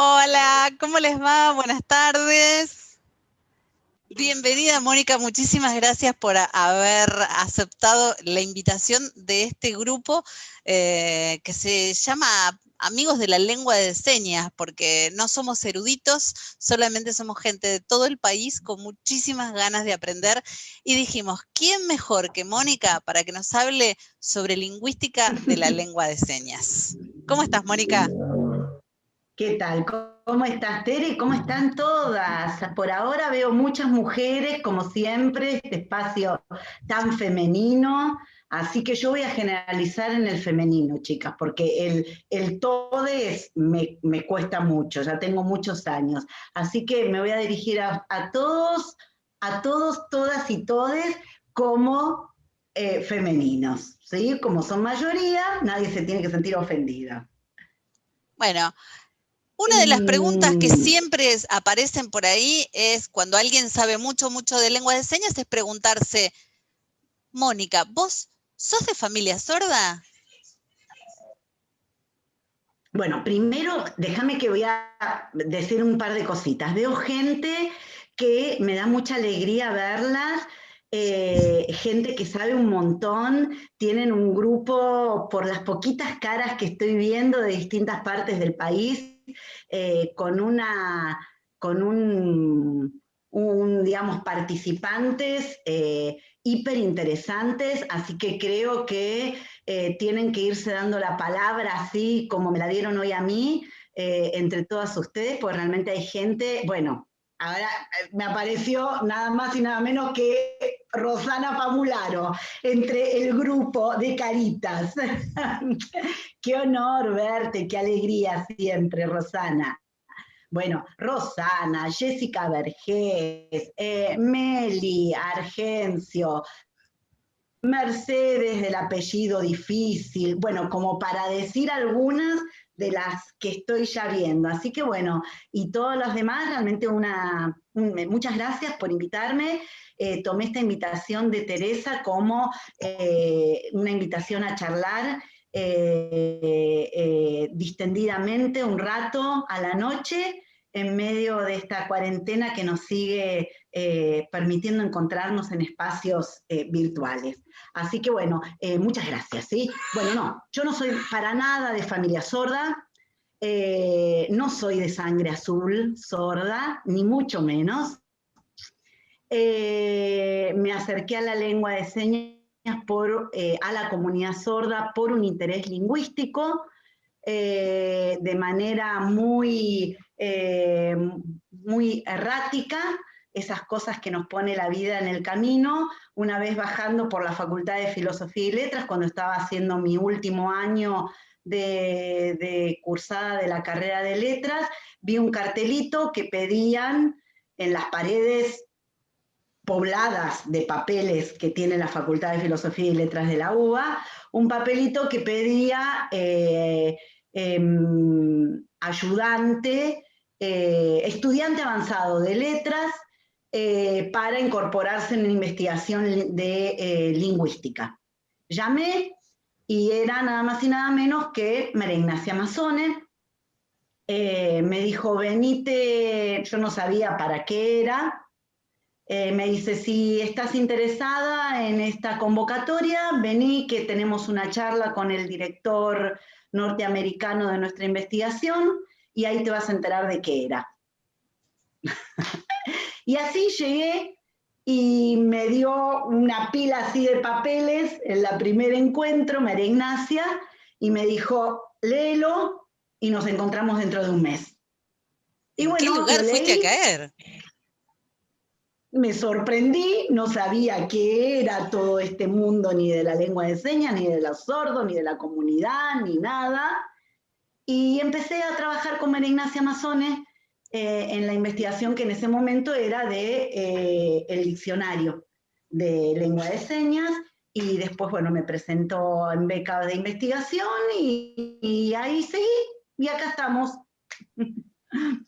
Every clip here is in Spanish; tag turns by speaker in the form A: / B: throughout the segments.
A: Hola, ¿cómo les va? Buenas tardes. Bienvenida, Mónica. Muchísimas gracias por haber aceptado la invitación de este grupo que se llama Amigos de la Lengua de Señas, porque no somos eruditos, solamente somos gente de todo el país con muchísimas ganas de aprender. Y dijimos, ¿quién mejor que Mónica para que nos hable sobre lingüística de la lengua de señas? ¿Cómo estás, Mónica?
B: ¿Qué tal? ¿Cómo estás, Tere? ¿Cómo están todas? Por ahora veo muchas mujeres, como siempre, este espacio tan femenino, así que yo voy a generalizar en el femenino, chicas, porque el todes me cuesta mucho, ya tengo muchos años, así que me voy a dirigir a todos, todas y todes como femeninos, ¿sí? Como son mayoría, nadie se tiene que sentir ofendida.
A: Bueno, una de las preguntas que
B: Mm,
A: siempre aparecen por ahí es cuando alguien sabe mucho, mucho de lengua de señas, es preguntarse, Mónica, ¿vos sos de familia sorda?
B: Bueno, primero déjame que voy a decir un par de cositas. Veo gente que me da mucha alegría verlas, gente que sabe un montón, tienen un grupo por las poquitas caras que estoy viendo de distintas partes del país, con con digamos, participantes hiper interesantes, así que creo que tienen que irse dando la palabra así como me la dieron hoy a mí, entre todas ustedes, porque realmente hay gente, bueno, ahora me apareció nada más y nada menos que Rosana Pamularo, entre el grupo de Caritas. Qué honor verte, qué alegría siempre, Rosana. Bueno, Rosana, Jessica Vergés, Meli, Argencio, Mercedes del apellido difícil, bueno, como para decir algunas de las que estoy ya viendo. Así que bueno, y todos los demás, realmente muchas gracias por invitarme. Tomé esta invitación de Teresa como una invitación a charlar distendidamente un rato a la noche en medio de esta cuarentena que nos sigue permitiendo encontrarnos en espacios virtuales. Así que bueno, muchas gracias, ¿sí? Bueno, no, yo no soy para nada de familia sorda, no soy de sangre azul sorda, ni mucho menos. Me acerqué a la lengua de señas a la comunidad sorda por un interés lingüístico, de manera muy errática, esas cosas que nos pone la vida en el camino. Una vez bajando por la Facultad de Filosofía y Letras, cuando estaba haciendo mi último año de cursada de la carrera de letras, vi un cartelito que pedían en las paredes pobladas de papeles que tiene la Facultad de Filosofía y Letras de la UBA, un papelito que pedía ayudante, estudiante avanzado de letras para incorporarse en la investigación de lingüística. Llamé y era nada más y nada menos que María Ignacia Mazzone. Me dijo, venite, yo no sabía para qué era, me dice, si estás interesada en esta convocatoria, vení que tenemos una charla con el director norteamericano de nuestra investigación y ahí te vas a enterar de qué era. Y así llegué y me dio una pila así de papeles en la primer encuentro, María Ignacia, y me dijo, léelo y nos encontramos dentro de un mes. Y
A: ¿En qué
B: bueno, lo
A: lugar fuiste a
B: leí,
A: caer?
B: me sorprendí, no sabía qué era todo este mundo, ni de la lengua de señas, ni de los sordos, ni de la comunidad, ni nada. Y empecé a trabajar con María Ignacia Mazzone en la investigación que en ese momento era de el diccionario de lengua de señas. Y después, bueno, me presentó en beca de investigación y ahí seguí. Y acá estamos.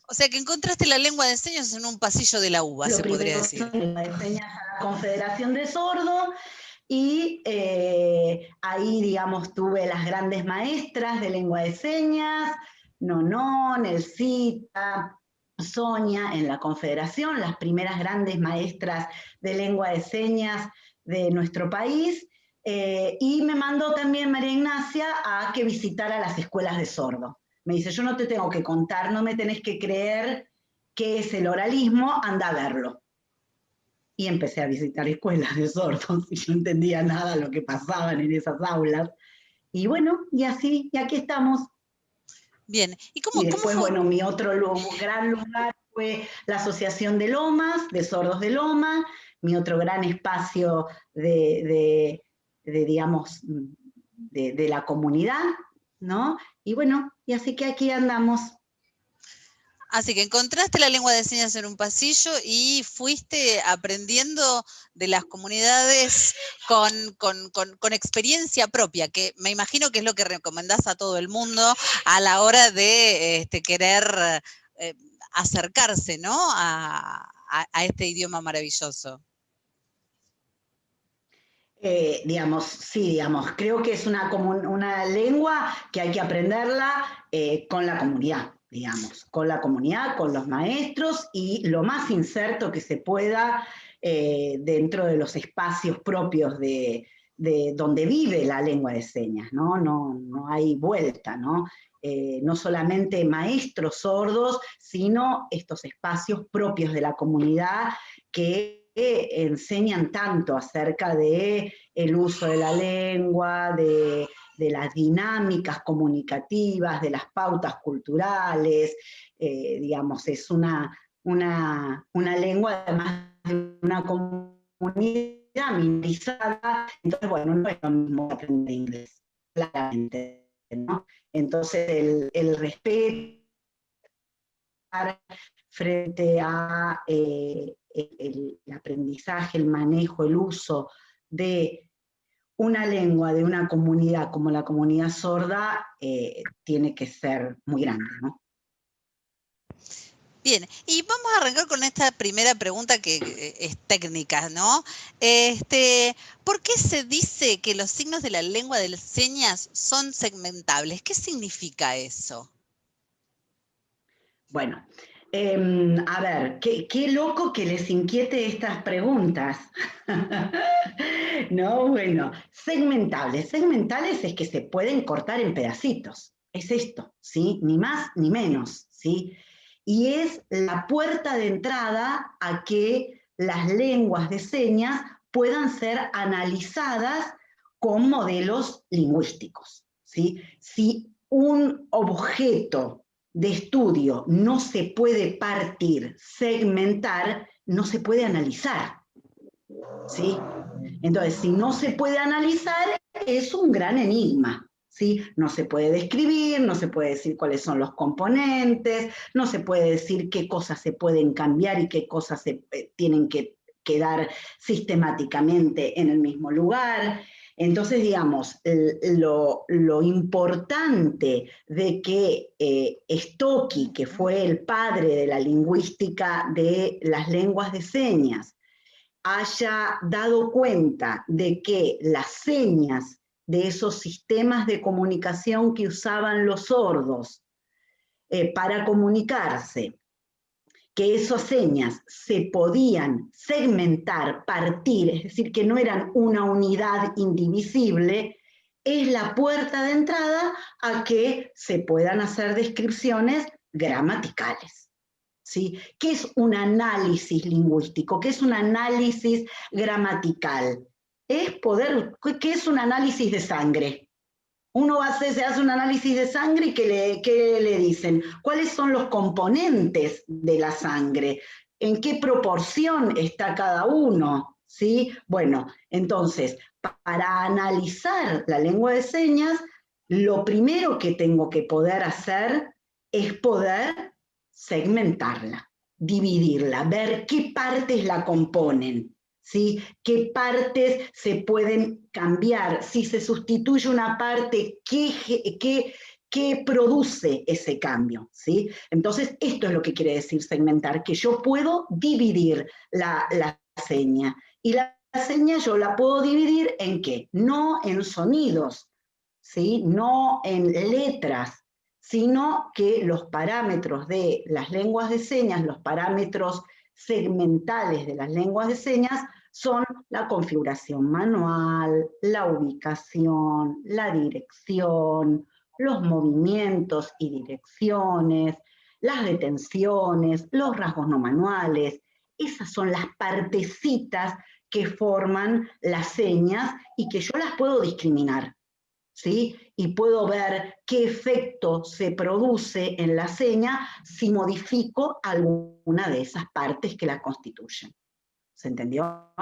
A: O sea que encontraste la lengua de señas en un pasillo de la uva,
B: Lo
A: se podría
B: primero
A: decir.
B: son las señas a la Confederación de Sordos y ahí, digamos, tuve las grandes maestras de lengua de señas, Nonón, Elcita, Sonia en la Confederación, las primeras grandes maestras de lengua de señas de nuestro país, y me mandó también María Ignacia a que visitara las escuelas de sordo. Me dice, yo no te tengo que contar, no me tenés que creer qué es el oralismo, anda a verlo. Y empecé a visitar escuelas de sordos y no entendía nada de lo que pasaban en esas aulas. Y bueno, y así, y aquí estamos.
A: Bien,
B: y después, bueno, mi otro gran lugar fue la Asociación de Lomas, de Sordos de Loma, mi otro gran espacio digamos, de la comunidad, ¿no? Y bueno, y así que aquí andamos.
A: Así que encontraste la lengua de señas en un pasillo y fuiste aprendiendo de las comunidades con experiencia propia, que me imagino que es lo que recomendás a todo el mundo a la hora de querer acercarse, ¿no? a este idioma maravilloso.
B: Digamos, sí, digamos, creo que es una lengua que hay que aprenderla con la comunidad, digamos, con la comunidad, con los maestros y lo más inserto que se pueda dentro de los espacios propios de donde vive la lengua de señas, ¿no? No hay vuelta, ¿no? No solamente maestros sordos, sino estos espacios propios de la comunidad que enseñan tanto acerca de el uso de la lengua, de las dinámicas comunicativas, de las pautas culturales, digamos, es una lengua además de una comunidad minorizada, entonces, bueno, no es lo mismo que aprender inglés, claramente, ¿no? Entonces, el respeto frente a el aprendizaje, el manejo, el uso de una lengua de una comunidad como la comunidad sorda tiene que ser muy grande, ¿no?
A: Bien, y vamos a arrancar con esta primera pregunta que es técnica, ¿no? ¿Por qué se dice que los signos de la lengua de señas son segmentables? ¿Qué significa eso?
B: Bueno, a ver, qué loco que les inquiete estas preguntas. No, bueno, segmentables. Segmentables es que se pueden cortar en pedacitos. Es esto, ¿sí? Ni más ni menos, ¿sí? Y es la puerta de entrada a que las lenguas de señas puedan ser analizadas con modelos lingüísticos, ¿sí? Si un objeto de estudio no se puede partir, segmentar, no se puede analizar, ¿sí? Entonces, si no se puede analizar, es un gran enigma, ¿sí? No se puede describir, no se puede decir cuáles son los componentes, no se puede decir qué cosas se pueden cambiar y qué cosas se tienen que quedar sistemáticamente en el mismo lugar. Entonces, digamos, lo importante de que Stokey, que fue el padre de la lingüística de las lenguas de señas, haya dado cuenta de que las señas de esos sistemas de comunicación que usaban los sordos para comunicarse, que esas señas se podían segmentar, partir, es decir, que no eran una unidad indivisible, es la puerta de entrada a que se puedan hacer descripciones gramaticales. ¿Sí? ¿Qué es un análisis lingüístico? ¿Qué es un análisis gramatical? ¿Qué es un análisis de sangre? Uno se hace un análisis de sangre y ¿qué le dicen? ¿Cuáles son los componentes de la sangre? ¿En qué proporción está cada uno? ¿Sí? Bueno, entonces, para analizar la lengua de señas, lo primero que tengo que poder hacer es poder segmentarla, dividirla, ver qué partes la componen. ¿Sí? ¿Qué partes se pueden cambiar? Si se sustituye una parte, ¿qué produce ese cambio? ¿Sí? Entonces, esto es lo que quiere decir segmentar, que yo puedo dividir la seña. Y la seña yo la puedo dividir ¿en qué? No en sonidos, ¿sí? No en letras, sino que los parámetros de las lenguas de señas, los parámetros segmentales de las lenguas de señas, son la configuración manual, la ubicación, la dirección, los movimientos y direcciones, las detenciones, los rasgos no manuales. Esas son las partecitas que forman las señas y que yo las puedo discriminar, ¿sí? Y puedo ver qué efecto se produce en la seña si modifico alguna de esas partes que la constituyen. ¿Se entendió?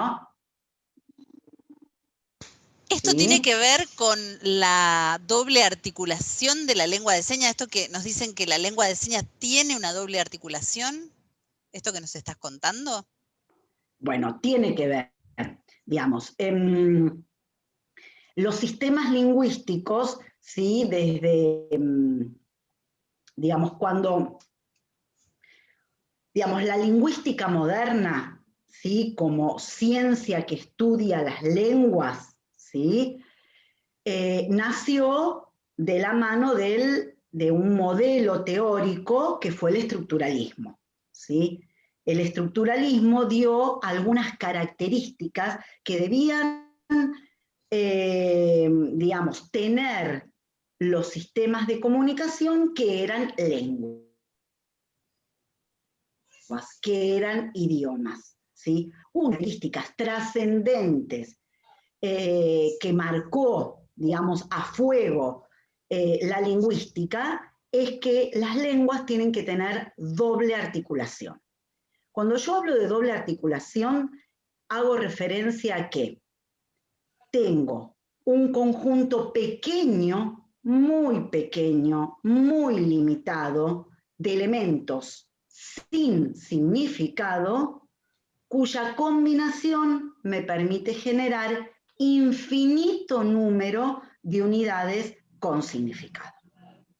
A: ¿Esto
B: ¿Sí?
A: tiene que ver con la doble articulación de la lengua de señas? ¿Esto que nos dicen que la lengua de señas tiene una doble articulación? ¿Esto que nos estás contando?
B: Bueno, tiene que ver, digamos, los sistemas lingüísticos, ¿sí? Desde, digamos, cuando, digamos, la lingüística moderna, ¿sí? Como ciencia que estudia las lenguas, ¿sí? Nació de la mano de un modelo teórico que fue el estructuralismo, ¿sí? El estructuralismo dio algunas características que debían, digamos, tener los sistemas de comunicación que eran lenguas, que eran idiomas, ¿sí? Unas características trascendentes que marcó, digamos, a fuego la lingüística, es que las lenguas tienen que tener doble articulación. Cuando yo hablo de doble articulación, hago referencia a que tengo un conjunto pequeño, muy limitado de elementos sin significado, cuya combinación me permite generar infinito número de unidades con significado.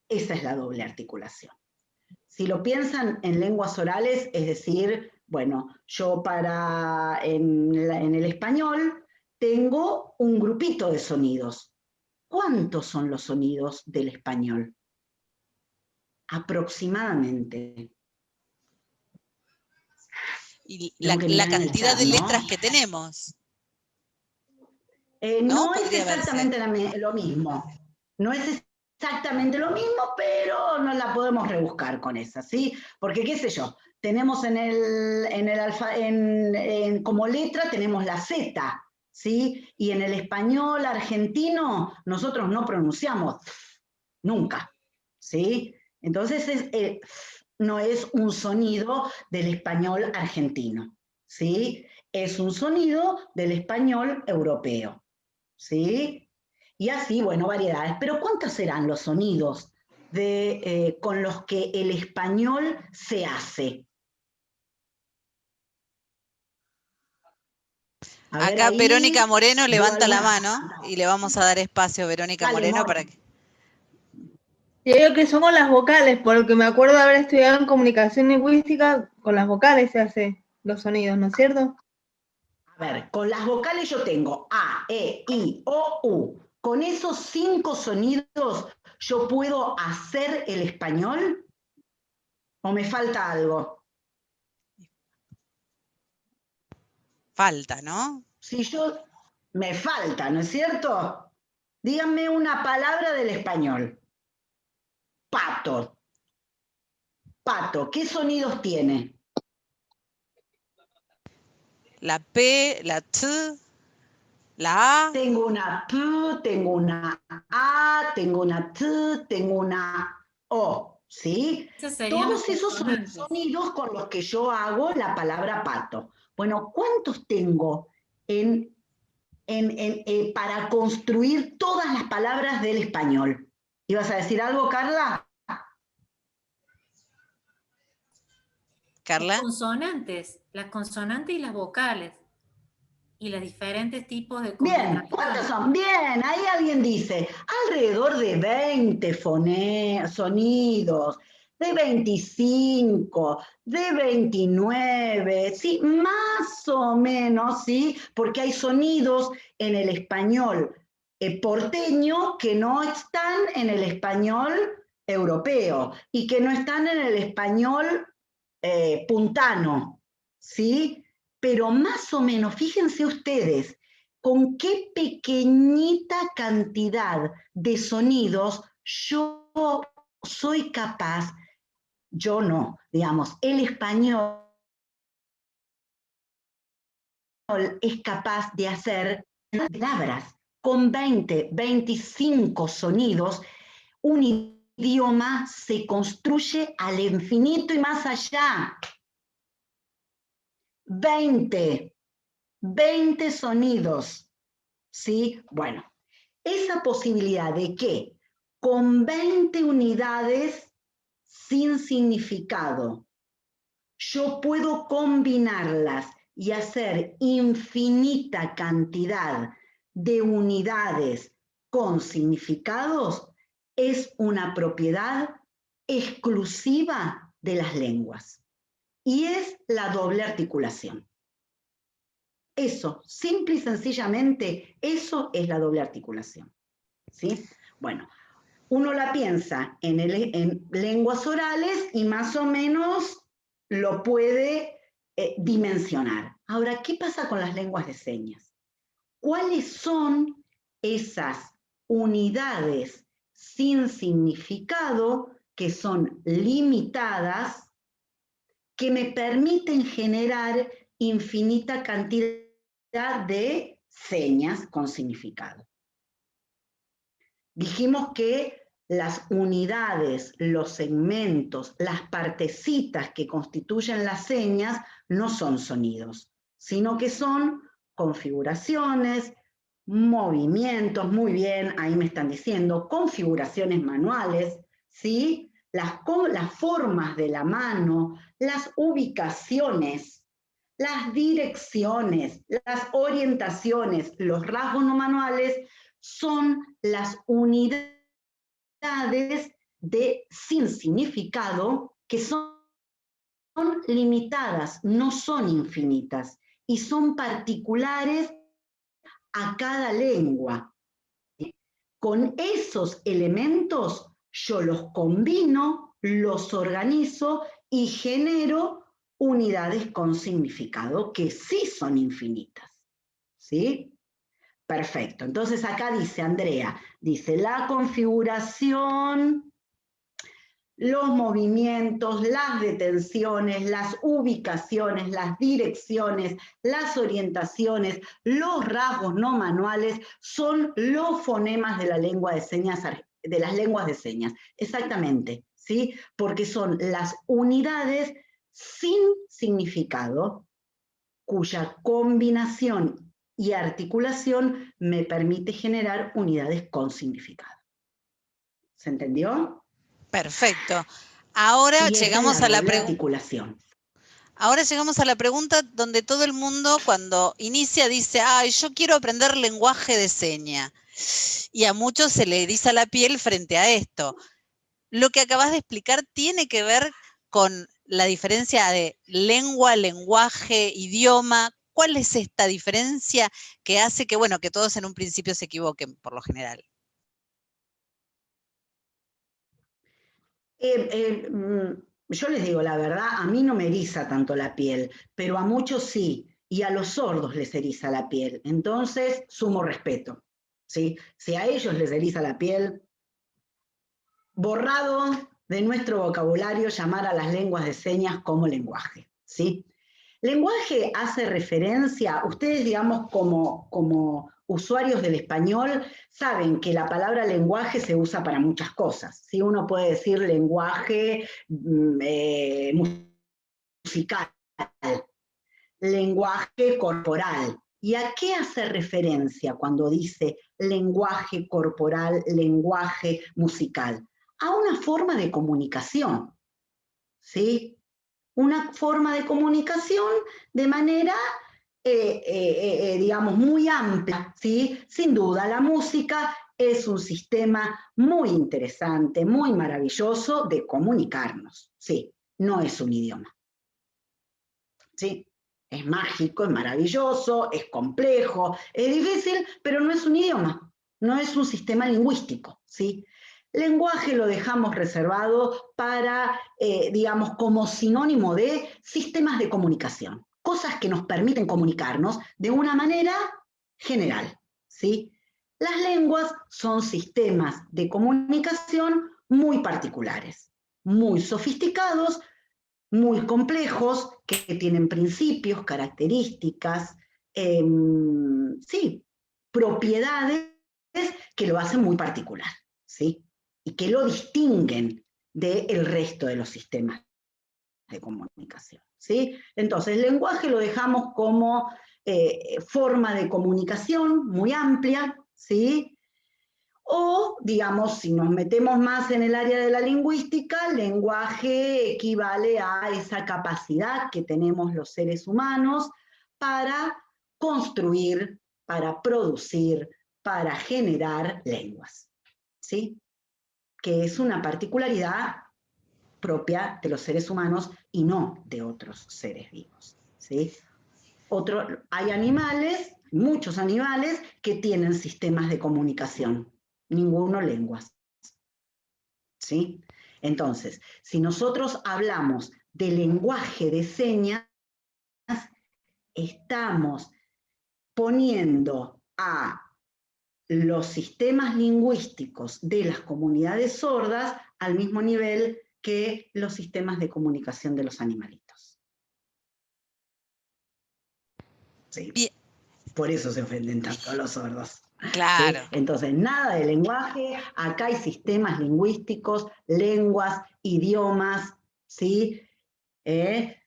B: Esa es la doble articulación. Si lo piensan en lenguas orales, es decir, bueno, yo en el español tengo un grupito de sonidos. ¿Cuántos son los sonidos del español? Aproximadamente.
A: Y la cantidad de letras que tenemos.
B: No es exactamente lo mismo. No es exactamente lo mismo, pero nos la podemos rebuscar con esa, ¿sí? Porque, qué sé yo, tenemos como letra tenemos la Z, ¿sí? Y en el español argentino nosotros no pronunciamos nunca, ¿sí? Entonces no es un sonido del español argentino, ¿sí? Es un sonido del español europeo, ¿sí? Y así, bueno, variedades. Pero ¿cuántos serán los sonidos con los que el español se hace?
A: Acá
B: ahí,
A: Verónica Moreno levanta la mano y le vamos a dar espacio a Verónica Moreno para que...
C: Yo digo que son con las vocales, porque me acuerdo de haber estudiado en comunicación lingüística, con las vocales se hacen los sonidos, ¿no es cierto?
B: A ver, con las vocales yo tengo A, E, I, O, U. Con esos 5 sonidos, ¿yo puedo hacer el español? ¿O me falta algo?
A: Falta, ¿no?
B: Si yo... Me falta, ¿no es cierto? Díganme una palabra del español. Pato. Pato, ¿qué sonidos tiene?
A: La P, la T, la A.
B: Tengo una P, tengo una A, tengo una T, tengo una O, ¿sí? Todos esos son sonidos con los que yo hago la palabra pato. Bueno, ¿cuántos tengo para construir todas las palabras del español? ¿Ibas a decir algo, Carla?
A: Carla.
D: Las consonantes y las vocales. Y los diferentes tipos de
B: combinación. Bien, ¿cuántos son? Bien, ahí alguien dice, alrededor de 20 sonidos, de 25, de 29, sí, más o menos, sí, porque hay sonidos en el español porteño que no están en el español europeo y que no están en el español puntano, ¿sí? Pero más o menos, fíjense ustedes, con qué pequeñita cantidad de sonidos yo soy capaz, yo no, digamos, el español es capaz de hacer palabras con 20, 25 sonidos. Un idioma se construye al infinito y más allá. 20 sonidos, ¿sí? Bueno, esa posibilidad de que con 20 unidades sin significado yo puedo combinarlas y hacer infinita cantidad de unidades con significados es una propiedad exclusiva de las lenguas y es la doble articulación. Eso, simple y sencillamente, eso es la doble articulación, ¿sí? Bueno, uno la piensa en lenguas orales y más o menos lo puede dimensionar. Ahora, ¿qué pasa con las lenguas de señas? ¿Cuáles son esas unidades sin significado que son limitadas, que me permiten generar infinita cantidad de señas con significado? Dijimos que las unidades, los segmentos, las partecitas que constituyen las señas no son sonidos, sino que son configuraciones, movimientos, muy bien, ahí me están diciendo, configuraciones manuales, ¿sí? Las formas de la mano, las ubicaciones, las direcciones, las orientaciones, los rasgos no manuales son las unidades sin significado que son limitadas, no son infinitas y son particulares a cada lengua. Con esos elementos yo los combino, los organizo y genero unidades con significado que sí son infinitas, ¿sí? Perfecto. Entonces acá dice Andrea, dice la configuración, los movimientos, las detenciones, las ubicaciones, las direcciones, las orientaciones, los rasgos no manuales son los fonemas de la lengua de señas, de las lenguas de señas. Exactamente, ¿sí? Porque son las unidades sin significado cuya combinación y articulación me permite generar unidades con significado. ¿Se entendió?
A: Perfecto. Ahora llegamos a la
B: articulación.
A: Ahora llegamos a la pregunta donde todo el mundo cuando inicia dice, ay, yo quiero aprender lenguaje de seña. Y a muchos se le eriza la piel frente a esto. Lo que acabas de explicar tiene que ver con la diferencia de lengua, lenguaje, idioma. ¿Cuál es esta diferencia que hace que, bueno, que todos en un principio se equivoquen, por lo general?
B: Yo les digo la verdad, a mí no me eriza tanto la piel, pero a muchos sí, y a los sordos les eriza la piel. Entonces, sumo respeto, ¿sí? Si a ellos les eriza la piel, borrado de nuestro vocabulario llamar a las lenguas de señas como lenguaje, ¿sí? Lenguaje hace referencia, ustedes digamos como usuarios del español saben que la palabra lenguaje se usa para muchas cosas, ¿sí? Uno puede decir lenguaje musical, lenguaje corporal. ¿Y a qué hace referencia cuando dice lenguaje corporal, lenguaje musical? A una forma de comunicación, ¿sí? Una forma de comunicación de manera, digamos, muy amplia, ¿sí? Sin duda, la música es un sistema muy interesante, muy maravilloso de comunicarnos, ¿sí? No es un idioma, ¿sí? Es mágico, es maravilloso, es complejo, es difícil, pero no es un idioma, no es un sistema lingüístico, ¿sí? Lenguaje lo dejamos reservado para, digamos, como sinónimo de sistemas de comunicación, cosas que nos permiten comunicarnos de una manera general, ¿sí? Las lenguas son sistemas de comunicación muy particulares, muy sofisticados, muy complejos, que tienen principios, características, sí, propiedades que lo hacen muy particular, ¿sí? Y que lo distinguen del resto de los sistemas de comunicación, ¿sí? Entonces, el lenguaje lo dejamos como forma de comunicación muy amplia, ¿sí? O, digamos, si nos metemos más en el área de la lingüística, lenguaje equivale a esa capacidad que tenemos los seres humanos para construir, para producir, para generar lenguas, ¿sí? Que es una particularidad propia de los seres humanos y no de otros seres vivos, ¿sí? Hay animales, muchos animales, que tienen sistemas de comunicación, ninguno lenguas, ¿sí? Entonces, si nosotros hablamos de lenguaje de señas, estamos poniendo a los sistemas lingüísticos de las comunidades sordas al mismo nivel que los sistemas de comunicación de los animalitos. Sí. Bien. Por eso se ofenden tanto a los sordos.
A: Claro.
B: ¿Sí? Entonces, nada de lenguaje, acá hay sistemas lingüísticos, lenguas, idiomas, ¿sí? Es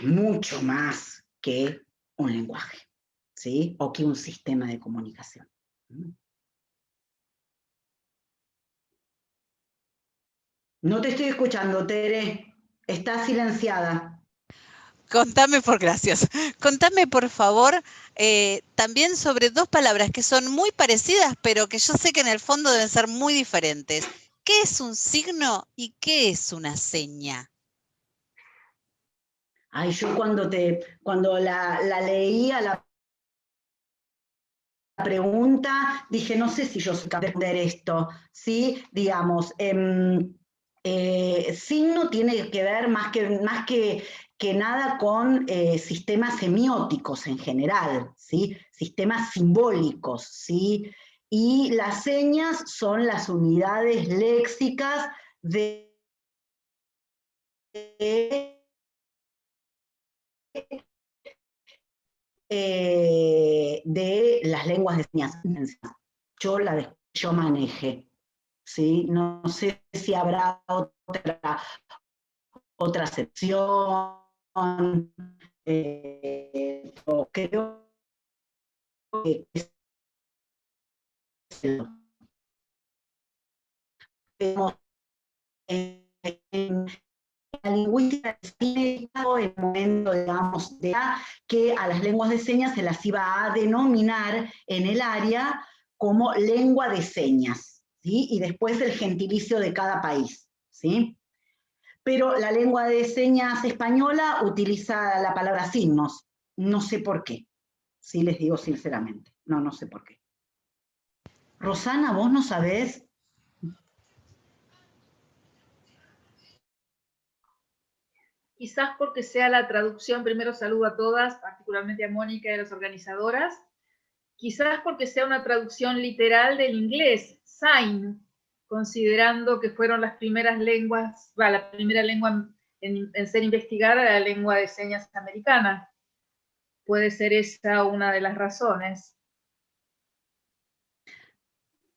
B: mucho más que un lenguaje, ¿sí? O que un sistema de comunicación. No te estoy escuchando, Tere. Estás silenciada.
A: Contame, gracias. Contame, por favor, también sobre dos palabras que son muy parecidas, pero que yo sé que en el fondo deben ser muy diferentes. ¿Qué es un signo y qué es una seña?
B: Ay, yo cuando la leía la pregunta, dije, no sé si yo soy capaz de responder esto, ¿sí? Digamos, signo tiene que ver más que nada con sistemas semióticos en general, ¿sí? Sistemas simbólicos, ¿sí? Y las señas son las unidades léxicas de las lenguas de señas. Yo maneje, ¿sí? No sé si habrá otra acepción, o creo que en la lingüística en el momento, digamos, de que a las lenguas de señas se las iba a denominar en el área como lengua de señas, ¿sí? Y después el gentilicio de cada país, ¿sí? Pero la lengua de señas española utiliza la palabra signos, no sé por qué, sí les digo sinceramente, no sé por qué. Rosana, ¿vos no sabés?
E: Quizás porque sea la traducción, primero saludo a todas, particularmente a Mónica y a las organizadoras, quizás porque sea una traducción literal del inglés, sign, considerando que fueron las primeras lenguas, la primera lengua en ser investigada, la lengua de señas americana. Puede ser esa una de las razones.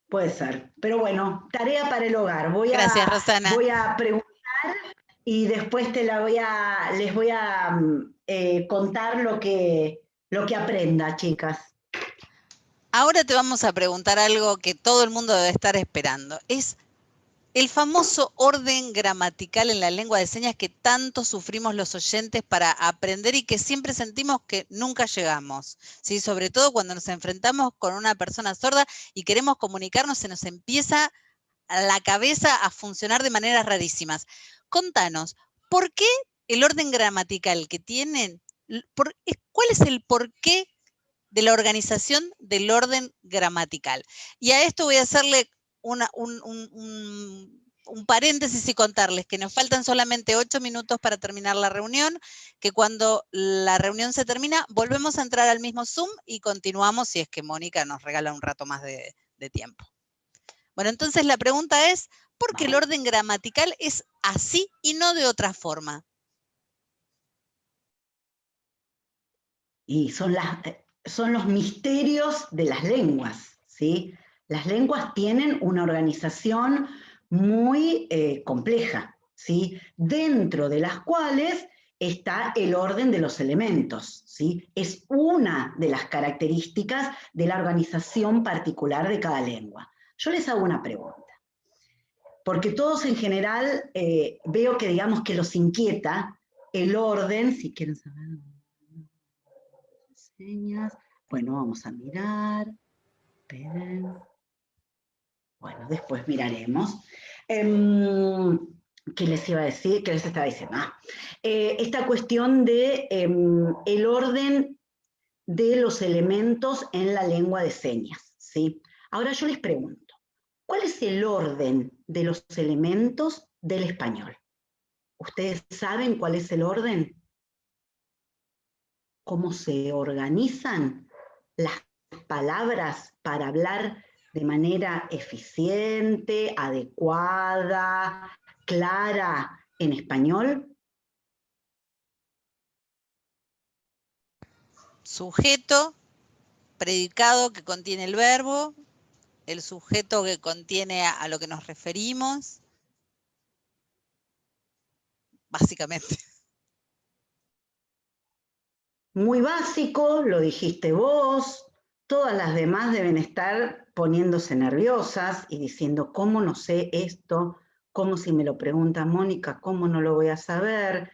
B: Puede ser, pero bueno, tarea para el hogar.
A: Gracias, Rosana.
B: Voy a preguntar y después les voy a contar lo que aprenda, chicas.
A: Ahora te vamos a preguntar algo que todo el mundo debe estar esperando. Es el famoso orden gramatical en la lengua de señas que tanto sufrimos los oyentes para aprender y que siempre sentimos que nunca llegamos, ¿sí? Sobre todo cuando nos enfrentamos con una persona sorda y queremos comunicarnos, se nos empieza la cabeza a funcionar de maneras rarísimas. Contanos, ¿por qué el orden gramatical que tienen? ¿Cuál es el porqué de la organización del orden gramatical? Y a esto voy a hacerle un paréntesis y contarles que nos faltan solamente 8 minutos para terminar la reunión, que cuando la reunión se termina, volvemos a entrar al mismo Zoom y continuamos si es que Mónica nos regala un rato más de tiempo. Bueno, entonces la pregunta es, ¿por qué el orden gramatical es así y no de otra forma?
B: Y son los misterios de las lenguas, ¿sí? Las lenguas tienen una organización muy compleja, ¿sí? Dentro de las cuales está el orden de los elementos, ¿sí? Es una de las características de la organización particular de cada lengua. Yo les hago una pregunta, porque todos en general veo que digamos que los inquieta el orden, si quieren saber... Señas. Bueno, vamos a mirar. Esperen. Bueno, después miraremos. ¿Qué les iba a decir? ¿Qué les estaba diciendo? Esta cuestión de el orden de los elementos en la lengua de señas, ¿sí? Ahora yo les pregunto, ¿cuál es el orden de los elementos del español? ¿Ustedes saben cuál es el orden? ¿Cómo se organizan las palabras para hablar de manera eficiente, adecuada, clara en español?
A: Sujeto, predicado que contiene el verbo, el sujeto que contiene a lo que nos referimos, básicamente.
B: Muy básico, lo dijiste vos, todas las demás deben estar poniéndose nerviosas y diciendo, ¿cómo no sé esto? ¿Cómo si me lo pregunta Mónica, cómo no lo voy a saber?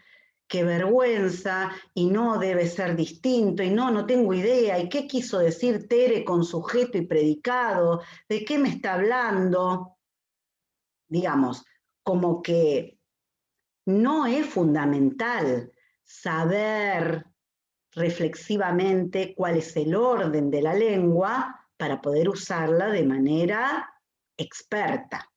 B: ¡Qué vergüenza! Y no debe ser distinto, y no tengo idea. ¿Y qué quiso decir Tere con sujeto y predicado? ¿De qué me está hablando? Digamos, como que no es fundamental saber reflexivamente cuál es el orden de la lengua para poder usarla de manera experta.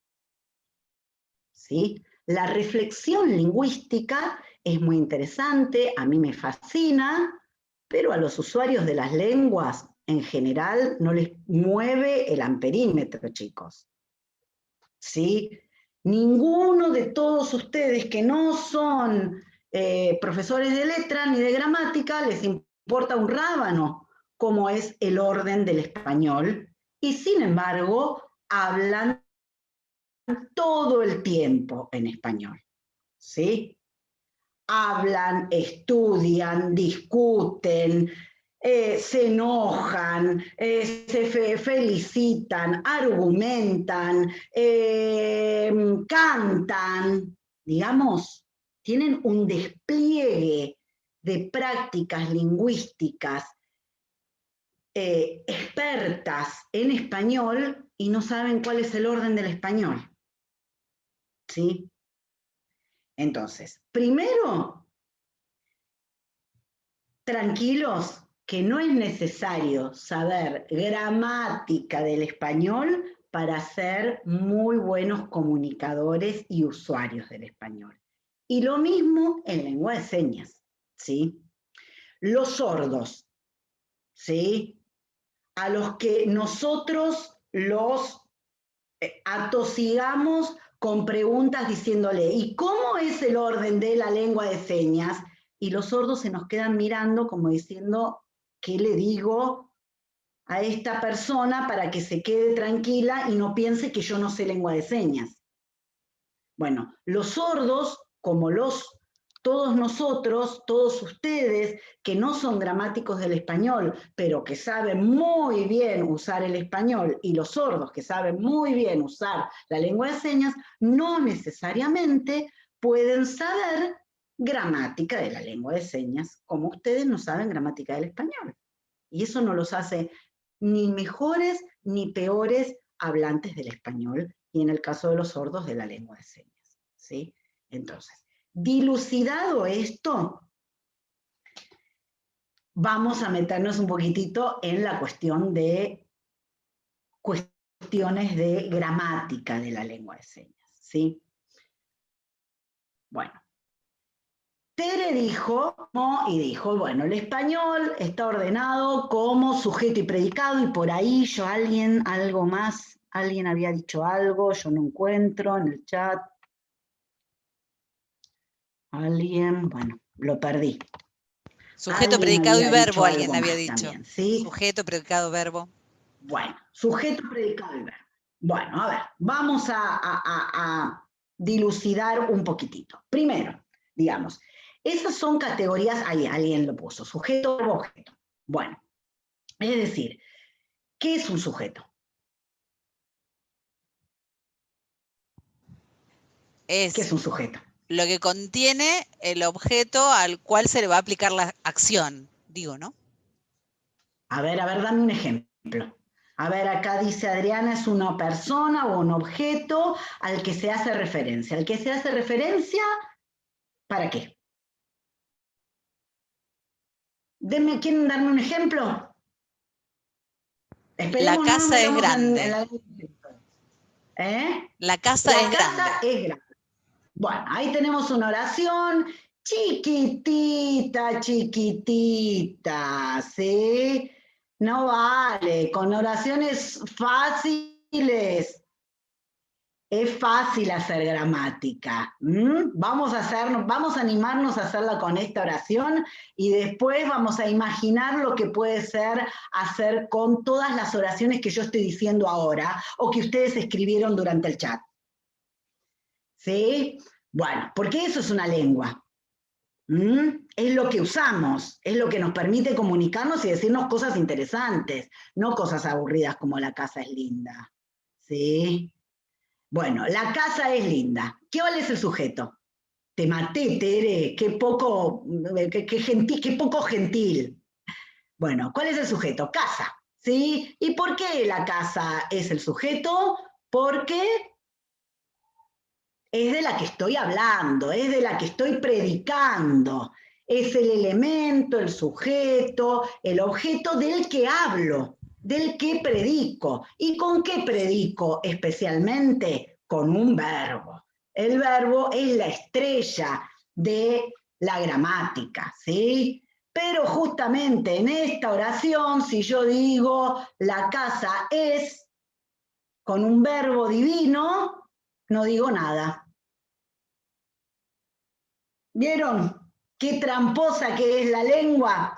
B: ¿Sí? La reflexión lingüística es muy interesante, a mí me fascina, pero a los usuarios de las lenguas en general no les mueve el amperímetro, chicos. ¿Sí? Ninguno de todos ustedes que no son profesores de letra ni de gramática les importa un rábano cómo es el orden del español, y sin embargo hablan todo el tiempo en español, ¿sí? Hablan, estudian, discuten, se enojan, se felicitan, argumentan, cantan, digamos, tienen un despliegue de prácticas lingüísticas expertas en español y no saben cuál es el orden del español. ¿Sí? Entonces, primero, tranquilos, que no es necesario saber gramática del español para ser muy buenos comunicadores y usuarios del español. Y lo mismo en lengua de señas, ¿sí? Los sordos, ¿sí? A los que nosotros los atosigamos con preguntas diciéndole, ¿y cómo es el orden de la lengua de señas? Y los sordos se nos quedan mirando como diciendo, ¿qué le digo a esta persona para que se quede tranquila y no piense que yo no sé lengua de señas? Bueno, los sordos, como todos nosotros, todos ustedes, que no son gramáticos del español, pero que saben muy bien usar el español, y los sordos que saben muy bien usar la lengua de señas, no necesariamente pueden saber gramática de la lengua de señas, como ustedes no saben gramática del español. Y eso no los hace ni mejores ni peores hablantes del español, y en el caso de los sordos, de la lengua de señas, ¿sí? Entonces, dilucidado esto, vamos a meternos un poquitito en la cuestión de cuestiones de gramática de la lengua de señas, ¿sí? Bueno, Tere dijo, bueno, el español está ordenado como sujeto y predicado, y por ahí algo más, alguien había dicho algo, yo no encuentro en el chat. Alguien, bueno, lo perdí.
A: Sujeto, predicado y verbo, alguien
B: algo
A: había
B: más
A: dicho.
B: también, ¿sí?
A: Sujeto, predicado, verbo.
B: Bueno, sujeto, predicado y verbo. Bueno, a ver, vamos a dilucidar un poquitito. Primero, digamos, esas son categorías, ahí alguien lo puso, sujeto, verbo, objeto. Bueno, es decir, ¿qué es un sujeto? ¿Qué es un sujeto?
A: Lo que contiene el objeto al cual se le va a aplicar la acción, digo, ¿no?
B: A ver, dame un ejemplo. A ver, acá dice Adriana, es una persona o un objeto al que se hace referencia. ¿Al que se hace referencia? ¿Para qué? ¿Quieren darme un ejemplo?
A: La casa es grande. La casa es grande.
B: Bueno, ahí tenemos una oración chiquitita, ¿sí? No vale, con oraciones fáciles. Es fácil hacer gramática. Vamos a animarnos a hacerla con esta oración y después vamos a imaginar lo que puede ser hacer con todas las oraciones que yo estoy diciendo ahora o que ustedes escribieron durante el chat. ¿Sí? Bueno, porque eso es una lengua. Es lo que usamos, es lo que nos permite comunicarnos y decirnos cosas interesantes, no cosas aburridas como la casa es linda. ¿Sí? Bueno, la casa es linda. ¿Cuál es el sujeto? Te maté, Tere, qué poco gentil. Bueno, ¿cuál es el sujeto? Casa, ¿sí? ¿Y por qué la casa es el sujeto? Porque es de la que estoy hablando, es de la que estoy predicando. Es el elemento, el sujeto, el objeto del que hablo, del que predico. ¿Y con qué predico especialmente? Con un verbo. El verbo es la estrella de la gramática, ¿sí? Pero justamente en esta oración, si yo digo la casa es, con un verbo divino, no digo nada. ¿Vieron qué tramposa que es la lengua?